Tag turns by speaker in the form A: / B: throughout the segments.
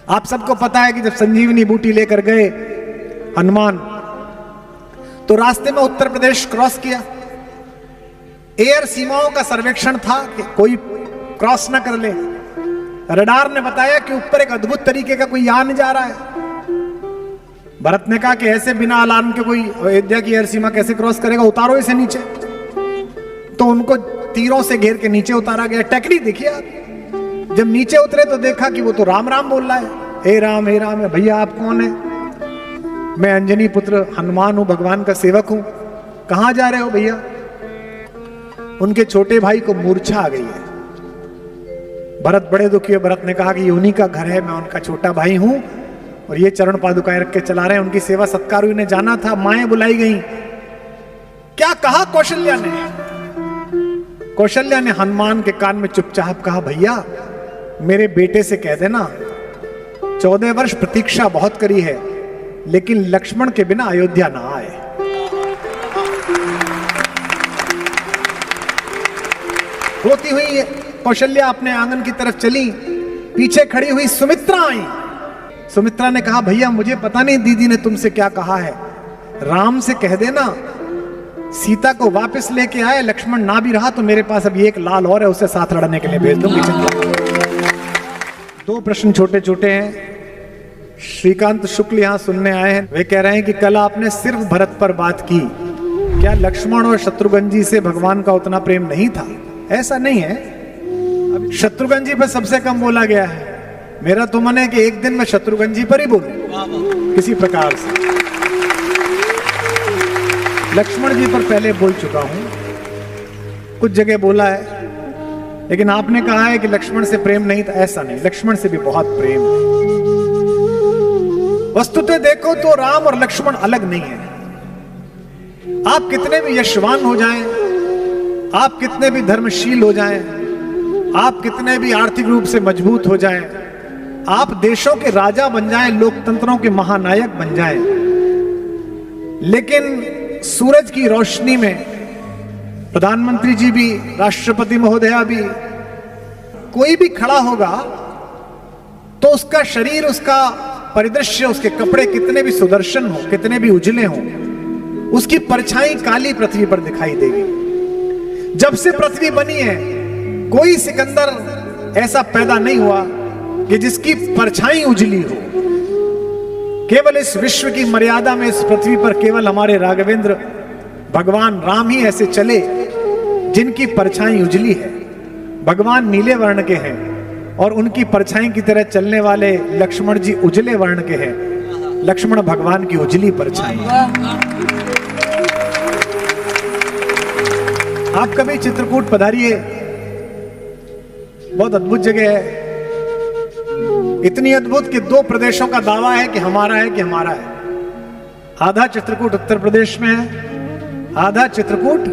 A: आप सबको पता है कि जब संजीवनी बूटी लेकर गए हनुमान, तो रास्ते में उत्तर प्रदेश क्रॉस किया। एयर सीमाओं का सर्वेक्षण था कि कोई क्रॉस ना कर ले। रडार ने बताया कि ऊपर एक अद्भुत तरीके का कोई यान जा रहा है। भरत ने कहा कि ऐसे बिना अलार्म के कोई अयोध्या की एयर सीमा कैसे क्रॉस करेगा, उतारो इसे नीचे। तो उनको तीरों से घेर के नीचे उतारा गया। टेक्निक देखिए आप। जब नीचे उतरे तो देखा कि वो तो राम राम बोल रहा है, हे राम हे राम। भैया आप कौन है? मैं अंजनी पुत्र हनुमान हूं, भगवान का सेवक हूं। कहां जा रहे हो भैया? उनके छोटे भाई को मूर्छा आ गई है। भरत बड़े दुखी है। भरत ने कहा कि ये उन्हीं का घर है, मैं उनका छोटा भाई हूं और ये चरण पादुकाएं रख के चला रहे हैं। उनकी सेवा सत्कार ने जाना था, माएं बुलाई गई। क्या कहा कौशल्या ने? कौशल्या ने हनुमान के कान में चुपचाप कहा, भैया मेरे बेटे से कह देना 14 वर्ष प्रतीक्षा बहुत करी है, लेकिन लक्ष्मण के बिना अयोध्या ना आए। रोती हुई कौशल्या अपने आंगन की तरफ चली। पीछे खड़ी हुई सुमित्रा आई। सुमित्रा ने कहा, भैया मुझे पता नहीं दीदी ने तुमसे क्या कहा है, राम से कह देना सीता को वापस लेके आए। लक्ष्मण ना भी रहा तो मेरे पास अभी एक लाल और है, उसे साथ लड़ने के लिए भेज दूंगी। दो प्रश्न छोटे छोटे हैं। श्रीकांत शुक्ल यहां सुनने आए हैं। वे कह रहे हैं कि कल आपने सिर्फ भरत पर बात की, क्या लक्ष्मण और शत्रुघ्न जी से भगवान का उतना प्रेम नहीं था? ऐसा नहीं है। अब शत्रुघ्न जी पर सबसे कम बोला गया है। मेरा तो मन है कि एक दिन मैं शत्रुघ्न जी पर ही बोलूं किसी प्रकार से। लक्ष्मण जी पर पहले बोल चुका हूं, कुछ जगह बोला है, लेकिन आपने कहा है कि लक्ष्मण से प्रेम नहीं था। ऐसा नहीं, लक्ष्मण से भी बहुत प्रेम है। वस्तुतः देखो तो राम और लक्ष्मण अलग नहीं है। आप कितने भी यशवान हो जाएं, आप कितने भी धर्मशील हो जाएं, आप कितने भी आर्थिक रूप से मजबूत हो जाएं, आप देशों के राजा बन जाएं, लोकतंत्रों के महानायक बन जाएं, लेकिन सूरज की रोशनी में प्रधानमंत्री जी भी, राष्ट्रपति महोदया भी, कोई भी खड़ा होगा तो उसका शरीर, उसका परिदृश्य, उसके कपड़े कितने भी सुदर्शन हो, कितने भी उजले हो, उसकी परछाई काली पृथ्वी पर दिखाई देगी। जब से पृथ्वी बनी है कोई सिकंदर ऐसा पैदा नहीं हुआ कि जिसकी परछाई उजली हो। केवल इस विश्व की मर्यादा में इस पृथ्वी पर केवल हमारे राघवेंद्र भगवान राम ही ऐसे चले जिनकी परछाई उजली है। भगवान नीले वर्ण के हैं और उनकी परछाई की तरह चलने वाले लक्ष्मण जी उजले वर्ण के हैं। लक्ष्मण भगवान की उजली परछाई। आप कभी चित्रकूट पधारिए, बहुत अद्भुत जगह है। इतनी अद्भुत कि 2 प्रदेशों का दावा है कि हमारा है, कि हमारा है। आधा चित्रकूट उत्तर प्रदेश में है, आधा चित्रकूट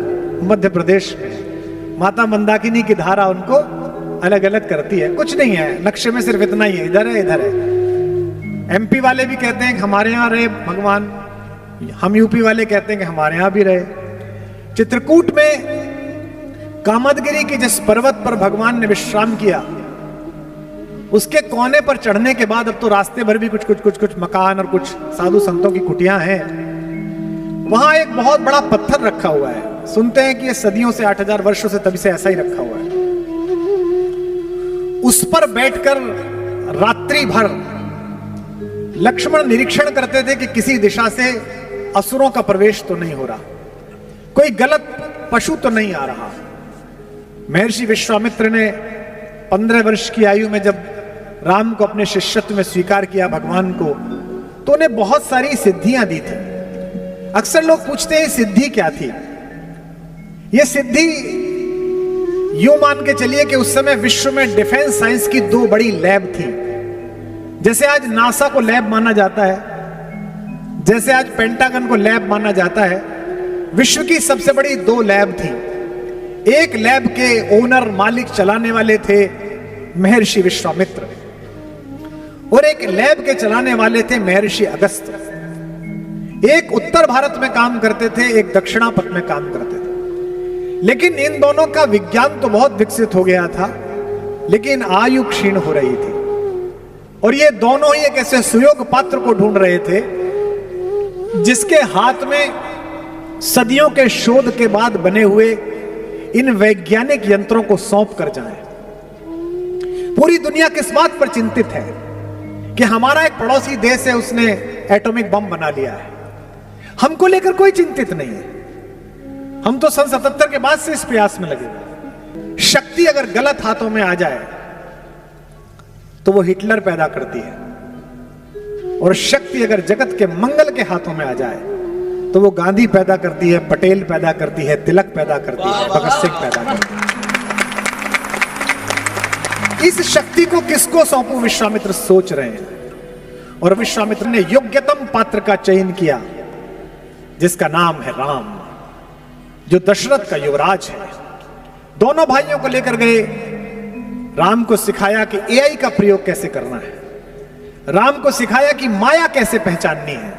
A: मध्य प्रदेश में है। माता मंदाकिनी की धारा उनको अलग अलग करती है। कुछ नहीं है, नक्शे में सिर्फ इतना ही है, इधर है इधर है। एमपी वाले भी कहते हैं कि हमारे यहां रहे भगवान, हम यूपी वाले कहते हैं कि हमारे यहां भी रहे। चित्रकूट में कामदगिरी के जिस पर्वत पर भगवान ने विश्राम किया, उसके कोने पर चढ़ने के बाद अब तो रास्ते भर भी कुछ मकान और कुछ साधु संतों की कुटियां हैं। वहां एक बहुत बड़ा पत्थर रखा हुआ है। सुनते हैं कि ये सदियों से, 8000 वर्षों से, तभी से ऐसा ही रखा हुआ है। उस पर बैठकर रात्रि भर लक्ष्मण निरीक्षण करते थे कि किसी दिशा से असुरों का प्रवेश तो नहीं हो रहा, कोई गलत पशु तो नहीं आ रहा। महर्षि विश्वामित्र ने 15 वर्ष की आयु में जब राम को अपने शिष्यत्व में स्वीकार किया भगवान को, तो उन्हें बहुत सारी सिद्धियां दी थी। अक्सर लोग पूछते हैं सिद्धि क्या थी? यह सिद्धि यूं मान के चलिए कि उस समय विश्व में डिफेंस साइंस की 2 बड़ी लैब थी। जैसे आज नासा को लैब माना जाता है, जैसे आज पेंटागन को लैब माना जाता है, विश्व की सबसे बड़ी 2 लैब थी। एक लैब के ओनर, मालिक, चलाने वाले थे महर्षि विश्वामित्र, और एक लैब के चलाने वाले थे महर्षि अगस्त्य। एक उत्तर भारत में काम करते थे, एक दक्षिणापथ में काम करते थे। लेकिन इन दोनों का विज्ञान तो बहुत विकसित हो गया था, लेकिन आयु क्षीण हो रही थी। और ये दोनों ही एक ऐसे सुयोग पात्र को ढूंढ रहे थे जिसके हाथ में सदियों के शोध के बाद बने हुए इन वैज्ञानिक यंत्रों को सौंप कर जाएं। पूरी दुनिया किस बात पर चिंतित है कि हमारा एक पड़ोसी देश है, उसने एटॉमिक बम बना लिया है। हमको लेकर कोई चिंतित नहीं है। हम तो सन 77 के बाद से इस प्रयास में लगे। शक्ति अगर गलत हाथों में आ जाए तो वो हिटलर पैदा करती है, और शक्ति अगर जगत के मंगल के हाथों में आ जाए तो वो गांधी पैदा करती है, पटेल पैदा करती है, तिलक पैदा करती है, भगत सिंह पैदा करती है। इस शक्ति को किसको सौंपूं, विश्वामित्र सोच रहे हैं। और विश्वामित्र ने योग्यतम पात्र का चयन किया जिसका नाम है राम, जो दशरथ का युवराज है। दोनों भाइयों को लेकर गए, राम को सिखाया कि एआई का प्रयोग कैसे करना है, राम को सिखाया कि माया कैसे पहचाननी है,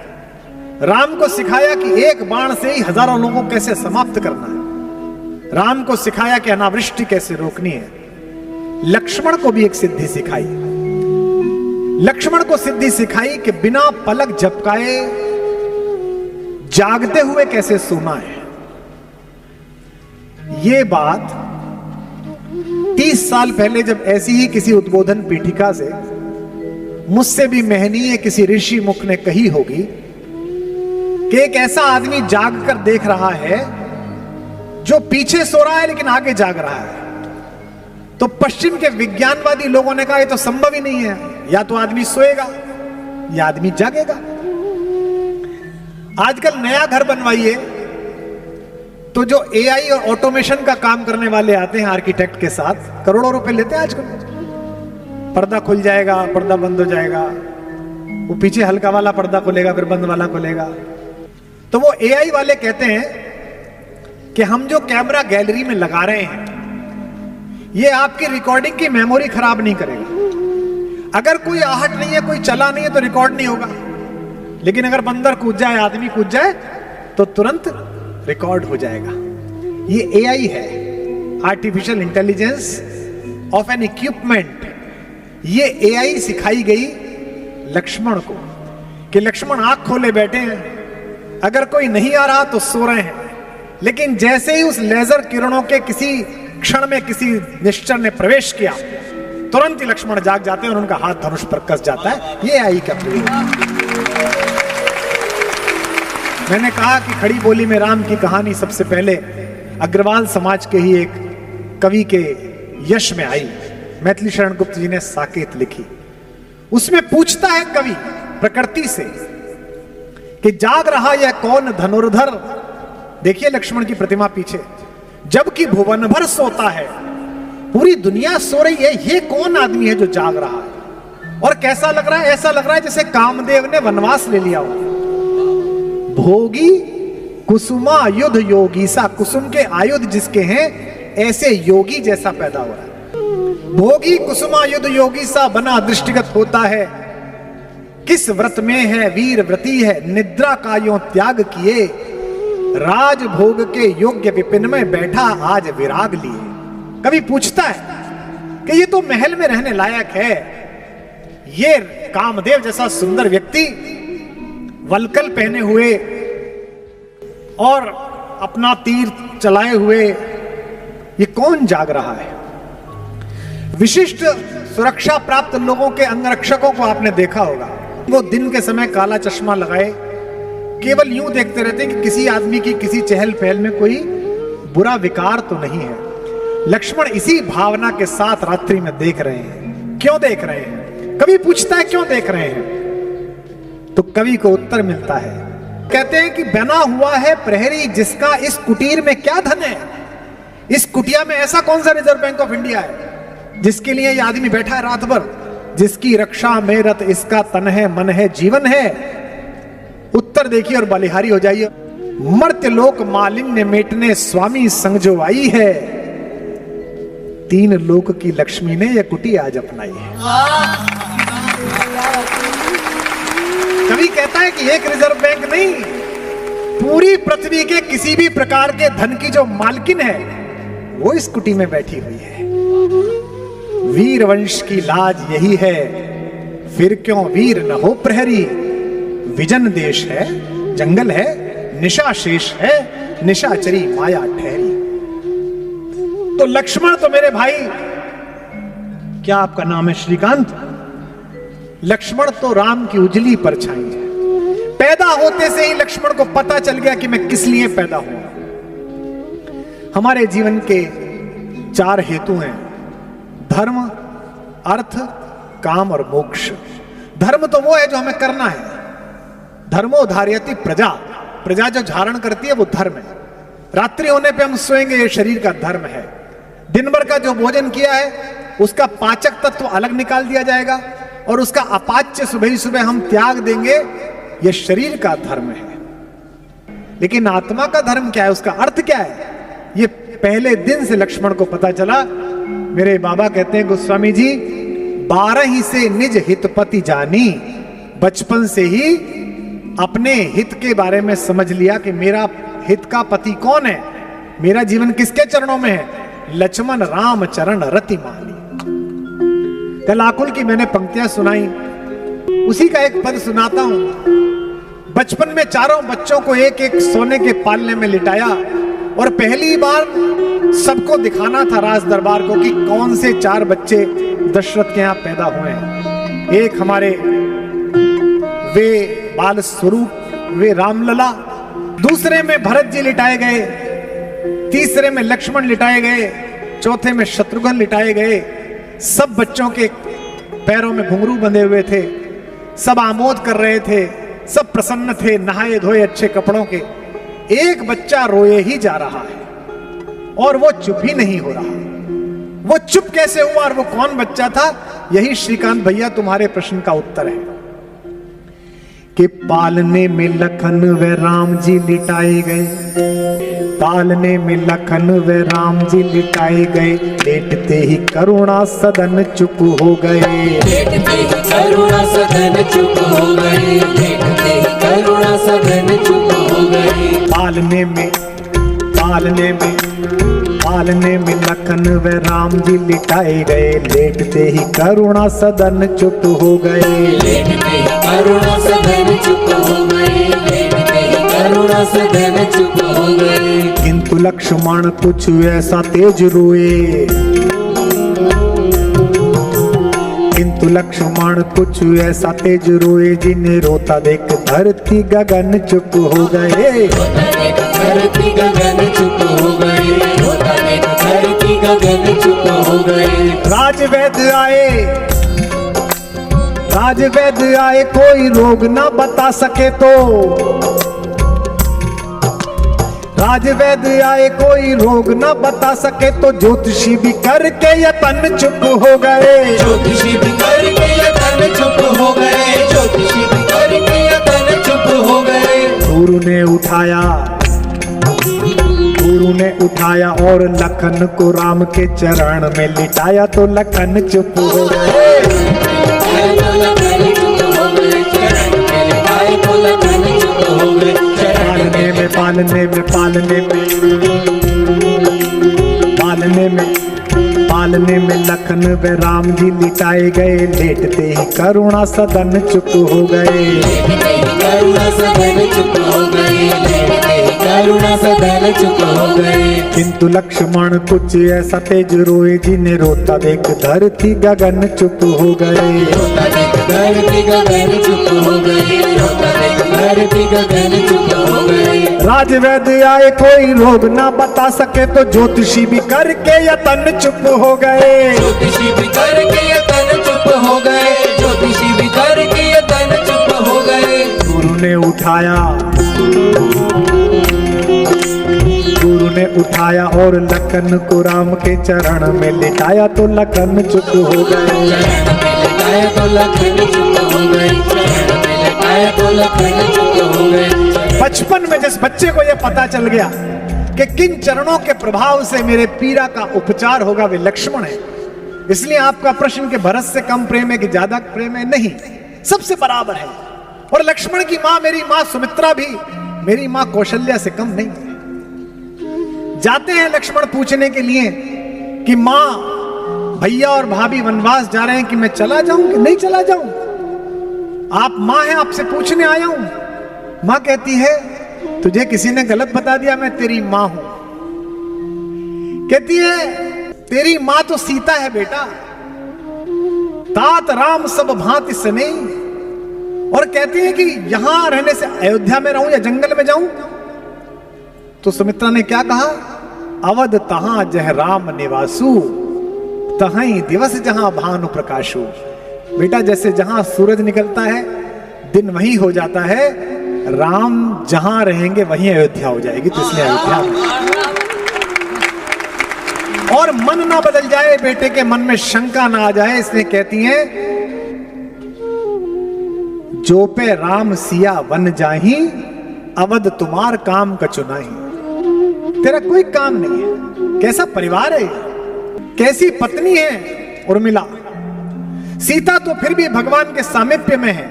A: राम को सिखाया कि एक बाण से ही हजारों लोगों को कैसे समाप्त करना है, राम को सिखाया कि अनावृष्टि कैसे रोकनी है। लक्ष्मण को भी एक सिद्धि सिखाई। लक्ष्मण को सिद्धि सिखाई कि बिना पलक झपकाए जागते हुए कैसे सोना है। यह बात 30 साल पहले जब ऐसी ही किसी उद्बोधन पीठिका से मुझसे भी महनीय किसी ऋषि मुख ने कही होगी कि एक ऐसा आदमी जाग कर देख रहा है जो पीछे सो रहा है लेकिन आगे जाग रहा है। तो पश्चिम के विज्ञानवादी लोगों ने कहा यह तो संभव ही नहीं है, या तो आदमी सोएगा या आदमी जागेगा। आजकल नया घर बनवाइए तो जो एआई और ऑटोमेशन का काम करने वाले आते हैं आर्किटेक्ट के साथ, करोड़ों रुपए लेते हैं आजकल। पर्दा खुल जाएगा, पर्दा बंद हो जाएगा, वो पीछे हल्का वाला पर्दा खोलेगा फिर बंद वाला खोलेगा। तो वो एआई वाले कहते हैं कि हम जो कैमरा गैलरी में लगा रहे हैं ये आपकी रिकॉर्डिंग की मेमोरी खराब नहीं करेगा। अगर कोई आहट नहीं है, कोई चला नहीं है तो रिकॉर्ड नहीं होगा, लेकिन अगर बंदर कूद जाए, आदमी कूद जाए तो तुरंत रिकॉर्ड हो जाएगा। ये एआई है, artificial intelligence of N equipment. ये एआई सिखाई गई लक्ष्मण को कि लक्ष्मण आंख खोले बैठे हैं, अगर कोई नहीं आ रहा तो सो रहे हैं, लेकिन जैसे ही उस लेजर किरणों के किसी क्षण में किसी निश्चर ने प्रवेश किया तुरंत ही लक्ष्मण जाग जाते हैं और उनका हाथ धनुष पर कस जाता है। ये एआई का प्रयोग। मैंने कहा कि खड़ी बोली में राम की कहानी सबसे पहले अग्रवाल समाज के ही एक कवि के यश में आई। मैथिली शरण गुप्त जी ने साकेत लिखी। उसमें पूछता है कवि प्रकृति से कि जाग रहा यह कौन धनुर्धर। देखिए लक्ष्मण की प्रतिमा पीछे, जबकि भुवन भर सोता है, पूरी दुनिया सो रही है, ये कौन आदमी है जो जाग रहा है। और कैसा लग रहा है? ऐसा लग रहा है जैसे कामदेव ने वनवास ले लिया हो। भोगी कुसुमा युद्ध योगी सा, कुसुम के आयुध जिसके हैं ऐसे योगी जैसा पैदा हो रहा है। भोगी कुसुमा युद्ध योगी सा बना दृष्टिगत होता है, किस व्रत में है वीर व्रती है, निद्रा का यों त्याग किए, राज भोग के योग्य विपिन में बैठा आज विराग लिए। कभी पूछता है कि ये तो महल में रहने लायक है, ये कामदेव जैसा सुंदर व्यक्ति वलकल पहने हुए और अपना तीर चलाए हुए ये कौन जाग रहा है। विशिष्ट सुरक्षा प्राप्त लोगों के अंगरक्षकों को आपने देखा होगा, वो दिन के समय काला चश्मा लगाए केवल यूं देखते रहते हैं कि किसी आदमी की किसी चहल पहल में कोई बुरा विकार तो नहीं है। लक्ष्मण इसी भावना के साथ रात्रि में देख रहे हैं। क्यों देख रहे हैं? कवि पूछता है क्यों देख रहे हैं, तो कवि को उत्तर मिलता है। कहते हैं कि बना हुआ है प्रहरी जिसका इस कुटीर में क्या धन है। इस कुटिया में ऐसा कौन सा रिजर्व बैंक ऑफ इंडिया है जिसके लिए यह आदमी बैठा है रात भर, जिसकी रक्षा में रत इसका तन है मन है जीवन है। उत्तर देखिए और बलिहारी हो जाइए। मर्त्य लोक मालिन्य मेटने स्वामी संग जो आई है, तीन लोक की लक्ष्मी ने यह कुटी आज अपनाई है। कवि कहता है कि एक रिजर्व बैंक नहीं, पूरी पृथ्वी के किसी भी प्रकार के धन की जो मालकिन है वो इस कुटी में बैठी हुई है। वीर वंश की लाज यही है, फिर क्यों वीर न हो प्रहरी, विजन देश है, जंगल है, निशा शेष है, निशाचरी माया ठहरी। तो लक्ष्मण तो मेरे भाई, क्या आपका नाम है? श्रीकांत। लक्ष्मण तो राम की उजली परछाई है। पैदा होते से ही लक्ष्मण को पता चल गया कि मैं किस लिए पैदा हुआ। हमारे जीवन के 4 हेतु हैं: धर्म, अर्थ, काम और मोक्ष। धर्म तो वो है जो हमें करना है। धर्मो धार्यति प्रजा, प्रजा जो धारण करती है वो धर्म है। रात्रि होने पे हम सोएंगे, ये शरीर का धर्म है। दिन भर का जो भोजन किया है उसका पाचक तत्व अलग निकाल दिया जाएगा और उसका अपाच्य सुबह ही सुबह हम त्याग देंगे, यह शरीर का धर्म है। लेकिन आत्मा का धर्म क्या है, उसका अर्थ क्या है, ये पहले दिन से लक्ष्मण को पता चला। मेरे बाबा कहते हैं गोस्वामी जी, 12 ही से निज हितपति जानी, बचपन से ही अपने हित के बारे में समझ लिया कि मेरा हित का पति कौन है, मेरा जीवन किसके चरणों में है। लक्ष्मण राम चरण रति मानी। कल आकुल की मैंने पंक्तियां सुनाई, उसी का एक पद सुनाता हूं। बचपन में चारों बच्चों को एक एक सोने के पालने में लिटाया और पहली बार सबको दिखाना था राज दरबार को कि कौन से 4 बच्चे दशरथ के यहां पैदा हुए हैं। एक हमारे वे बाल स्वरूप, वे रामलला, दूसरे में भरत जी लिटाए गए, तीसरे में लक्ष्मण लिटाए गए, चौथे में शत्रुघ्न लिटाए गए। सब बच्चों के पैरों में घुंघरू बंधे हुए थे, सब आमोद कर रहे थे, सब प्रसन्न थे, नहाए धोए अच्छे कपड़ों के। एक बच्चा रोए ही जा रहा है और वो चुप ही नहीं हो रहा। वो चुप कैसे हुआ और वो कौन बच्चा था, यही श्रीकांत भैया तुम्हारे प्रश्न का उत्तर है कि पालने में लखन व राम जी लिटाए गए, पालने में लखन व राम जी लिटाए गए, लेटते ही करुणा सदन चुप हो गए,
B: लेटते ही करुणा सदन चुप हो गए, लेटते ही करुणा सदन चुप हो गए।
A: पालने में लखन व राम जी लिटाए गए, लेटते ही करुणा सदन चुप हो गए,
B: लेटते ही करुणा सदन चुप हो गए, लेटते ही करुणा सदन चुप हो गए।
A: किंतु लक्ष्मण कुछ ऐसा तेज रोए, किंतु लक्ष्मण कुछ ऐसा तेज रोए, जिन्हें रोता देख धरती गगन चुप हो गए,
B: रोता देख धरती गगन चुप हो गए, रोता देख धरती गगन चुप हो गए।
A: राजवैद्य आए कोई रोग ना बता सके तो, राजवैद्य आए कोई रोग ना बता सके तो, ज्योतिषी भी करके यतन चुप हो गए,
B: ज्योतिषी भी करके यतन चुप हो गए, ज्योतिषी भी करके यतन चुप हो गए।
A: गुरु ने उठाया और लखन को राम के चरण में लिटाया तो लखन चुप हो गए, पालने में लखन व राम जी लिटाए गए, लेटते ही करुणा सदन चुप हो गए,
B: लेटते ही करुणा सदन चुप हो गए, लेटते ही करुणा सदन चुप हो गए।
A: किंतु लक्ष्मण कुछ ऐसा तेज रोए, जिन्हें रोता देख धरती गगन चुप हो गए,
B: रोता देख धरती गगन चुप हो गए, रोता देख धरती गगन चुप हो गए।
A: राजवैद्य आए कोई रोग ना बता सके तो, ज्योतिषी भी करके यतन चुप हो गए,
B: ज्योतिषी भी करके यतन चुप हो गए, ज्योतिषी भी करके यतन चुप हो गए।
A: गुरु ने उठाया और लखन को राम के चरण में लिटाया तो लखन चुप हो गए,
B: चरण में लिटाया तो लखन चुप हो गए, चरण में लिटाया तो लखन चुप हो गए।
A: बचपन में जिस बच्चे को यह पता चल गया कि किन चरणों के प्रभाव से मेरे पीड़ा का उपचार होगा, वे लक्ष्मण है। इसलिए आपका प्रश्न कि भरत से कम प्रेम है कि ज्यादा प्रेम है, नहीं, सबसे बराबर है। और लक्ष्मण की मां, मेरी मां सुमित्रा भी मेरी मां कौशल्या से कम नहीं है। जाते हैं लक्ष्मण पूछने के लिए कि मां, भैया और भाभी वनवास जा रहे हैं कि मैं चला जाऊं कि नहीं चला जाऊं। आप मां हैं, आपसे पूछने आया हूं। मां कहती है तुझे किसी ने गलत बता दिया, मैं तेरी मां हूं। कहती है तेरी मां तो सीता है बेटा, तात राम सब भांति सने। और कहती है कि यहां रहने से अयोध्या में रहूं या जंगल में जाऊं? तो सुमित्रा ने क्या कहा? अवध तहां जह राम निवासु, तहां दिवस जहां भानु प्रकाशु। बेटा जैसे जहां सूरज निकलता है दिन वहीं हो जाता है, राम जहां रहेंगे वहीं अयोध्या हो जाएगी। तो इसलिए अयोध्या में और मन ना बदल जाए, बेटे के मन में शंका ना आ जाए, इसलिए कहती हैं जो पे राम सिया वन जाही, अवध तुम्हार काम कछु नहीं। तेरा कोई काम नहीं है। कैसा परिवार है, कैसी पत्नी है उर्मिला। सीता तो फिर भी भगवान के सामीप्य में है,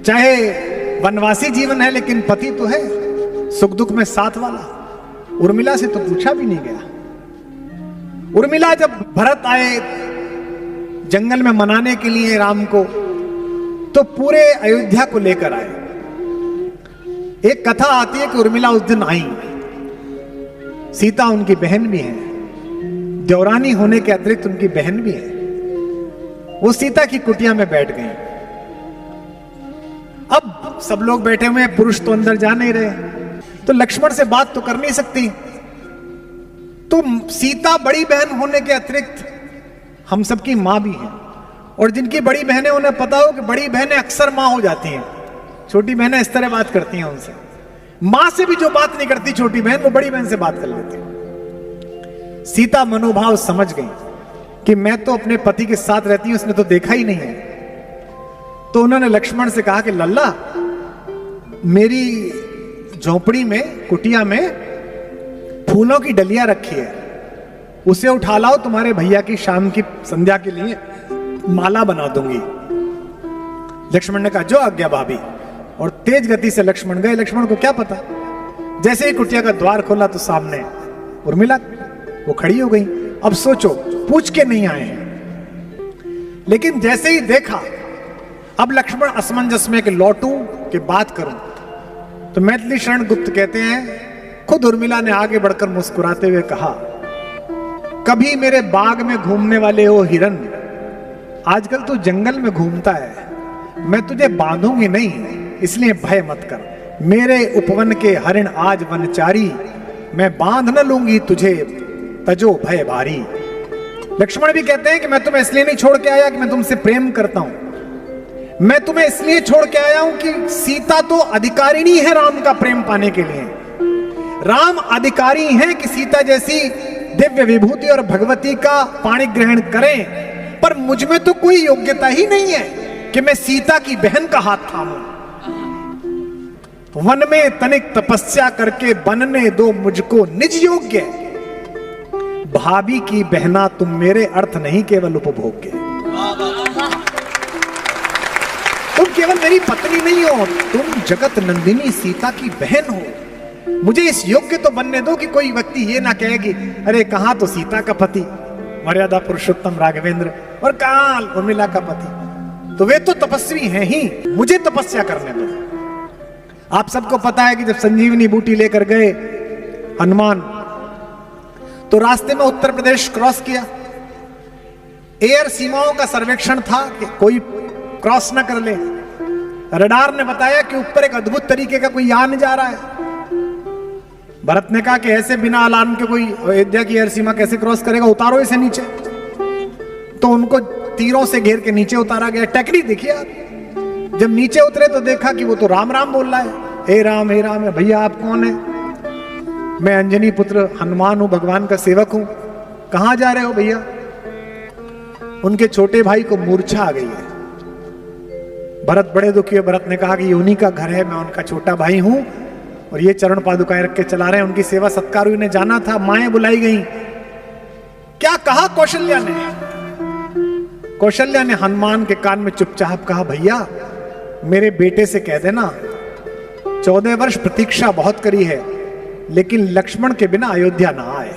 A: चाहे वनवासी जीवन है लेकिन पति तो है, सुख दुख में साथ वाला। उर्मिला से तो पूछा भी नहीं गया। उर्मिला जब भरत आए जंगल में मनाने के लिए राम को, तो पूरे अयोध्या को लेकर आए। एक कथा आती है कि उर्मिला उस दिन आई। सीता उनकी बहन भी है, देवरानी होने के अतिरिक्त उनकी बहन भी है। वो सीता की कुटिया में बैठ गई। अब सब लोग बैठे हुए हैं, पुरुष तो अंदर जा नहीं रहे, तो लक्ष्मण से बात तो कर नहीं सकती। तो सीता बड़ी बहन होने के अतिरिक्त हम सबकी मां भी है, और जिनकी बड़ी बहनें उन्हें पता हो कि बड़ी बहनें अक्सर मां हो जाती हैं। छोटी बहनें इस तरह बात करती हैं उनसे। मां से भी जो बात नहीं करती छोटी बहन, वो बड़ी बहन से बात कर लेती है। सीता मनोभाव समझ गई कि मैं तो अपने पति के साथ रहती हूं, उसने तो देखा ही नहीं है। तो उन्होंने लक्ष्मण से कहा कि लल्ला, मेरी झोपड़ी में, कुटिया में फूलों की डलियां रखी है, उसे उठा लाओ, तुम्हारे भैया की शाम की संध्या के लिए माला बना दूंगी। लक्ष्मण ने कहा जो आज्ञा भाभी। और तेज गति से लक्ष्मण गए। लक्ष्मण को क्या पता, जैसे ही कुटिया का द्वार खोला तो सामने उर्मिला वो खड़ी हो गई। अब सोचो, पूछ के नहीं आए हैं, लेकिन जैसे ही देखा, अब लक्ष्मण असमंजस में कि लौटूं कि बात करूं। तो मैथिली शरण गुप्त कहते हैं, खुद उर्मिला ने आगे बढ़कर मुस्कुराते हुए कहा, कभी मेरे बाग में घूमने वाले हो हिरन, आजकल तू जंगल में घूमता है, मैं तुझे बांधूंगी नहीं, इसलिए भय मत कर। मेरे उपवन के हरिण आज वनचारी, मैं बांध न लूंगी तुझे, तजो भय भारी। लक्ष्मण भी कहते हैं कि मैं तुम्हें इसलिए नहीं छोड़ के आया कि मैं तुमसे प्रेम करता हूं, मैं तुम्हें इसलिए छोड़ के आया हूं कि सीता तो अधिकारिणी है राम का प्रेम पाने के लिए। राम अधिकारी हैं कि सीता जैसी दिव्य विभूति और भगवती का पाणी ग्रहण करें, पर मुझ में तो कोई योग्यता ही नहीं है कि मैं सीता की बहन का हाथ थामूं। वन में तनिक तपस्या करके बनने दो मुझको निज योग्य, भाभी की बहना तुम मेरे, अर्थ नहीं केवल उपभोग्य। तुम केवल मेरी पत्नी नहीं हो, तुम जगत नंदिनी सीता की बहन हो। मुझे इस योग्य तो बनने दो कि कोई व्यक्ति ये ना कहे कि अरे कहां तो सीता का पति मर्यादा पुरुषोत्तम राघवेंद्र, और कहां उर्मिला का पति। तो वे तो तपस्वी हैं ही, मुझे तपस्या करने दो। आप सबको पता है कि जब संजीवनी बूटी लेकर गए हनुमान, तो रास्ते में उत्तर प्रदेश क्रॉस किया। एयर सीमाओं का सर्वेक्षण था कि कोई क्रॉस ना कर ले। रडार ने बताया कि ऊपर एक अद्भुत तरीके का कोई यान जा रहा है। भरत ने कहा कि ऐसे बिना अलार्म के कोई अयोध्या की एयर सीमा कैसे क्रॉस करेगा, उतारो इसे नीचे। तो उनको तीरों से घेर के नीचे उतारा गया। टेक्निक देखिए आप। जब नीचे उतरे तो देखा कि वो तो राम राम बोल रहा है, हे राम हे राम। भैया आप कौन है? मैं अंजनी पुत्र हनुमान हूं, भगवान का सेवक हूं। कहां जा रहे हो भैया? उनके छोटे भाई को मूर्छा आ गई है। भरत बड़े दुखी है। भरत ने कहा कि ये उन्हीं का घर है, मैं उनका छोटा भाई हूं और ये चरण पादुकाएं रख के चला रहे हैं। उनकी सेवा सत्कार उन्हें जाना था, माएं बुलाई गई। क्या कहा कौशल्या ने? कौशल्या ने हनुमान के कान में चुपचाप कहा, भैया मेरे बेटे से कह देना 14 वर्ष प्रतीक्षा बहुत करी है, लेकिन लक्ष्मण के बिना अयोध्या ना आए।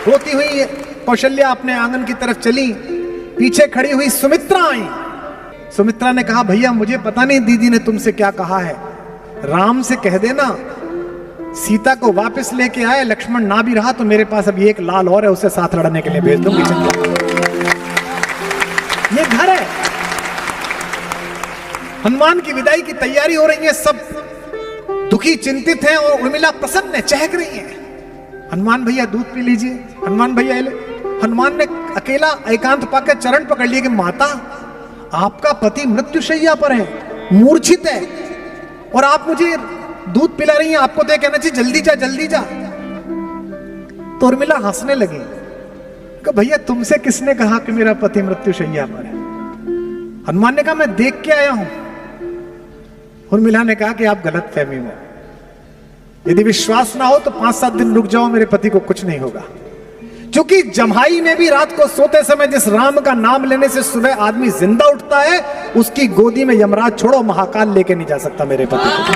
A: रोती हुई कौशल्या अपने आंगन की तरफ चली, पीछे खड़ी हुई सुमित्रा आई। सुमित्रा ने कहा, भैया मुझे पता नहीं दीदी ने तुमसे क्या कहा है, राम से कह देना सीता को वापस लेके आए, लक्ष्मण ना भी रहा तो मेरे पास अभी एक लाल और है, उसे साथ लड़ने के लिए भेज दूंगी। ये घर है, हनुमान की विदाई की तैयारी हो रही है, सब दुखी चिंतित हैं और उर्मिला प्रसन्न है, चहक रही है। हनुमान भैया दूध पी लीजिए, हनुमान भैया ले। हनुमान ने अकेला एकांत पाकर चरण पकड़ लिए कि माता आपका पति मृत्युशैया पर है, मूर्छित है, और आप मुझे दूध पिला रही हैं, आपको तो कहना चाहिए जल्दी जा जल्दी जा। तो उर्मिला हंसने लगी कि भैया तुमसे किसने कहा कि मेरा पति मृत्युशैया पर है? हनुमान ने कहा मैं देख के आया हूं। उर्मिला ने कहा कि आप गलत फहमी में, यदि विश्वास ना हो तो 5-7 दिन रुक जाओ, मेरे पति को कुछ नहीं होगा। क्योंकि जम्हाई में भी रात को सोते समय जिस राम का नाम लेने से सुबह आदमी जिंदा उठता है, उसकी गोदी में यमराज छोड़ो महाकाल लेके नहीं जा सकता मेरे पति को।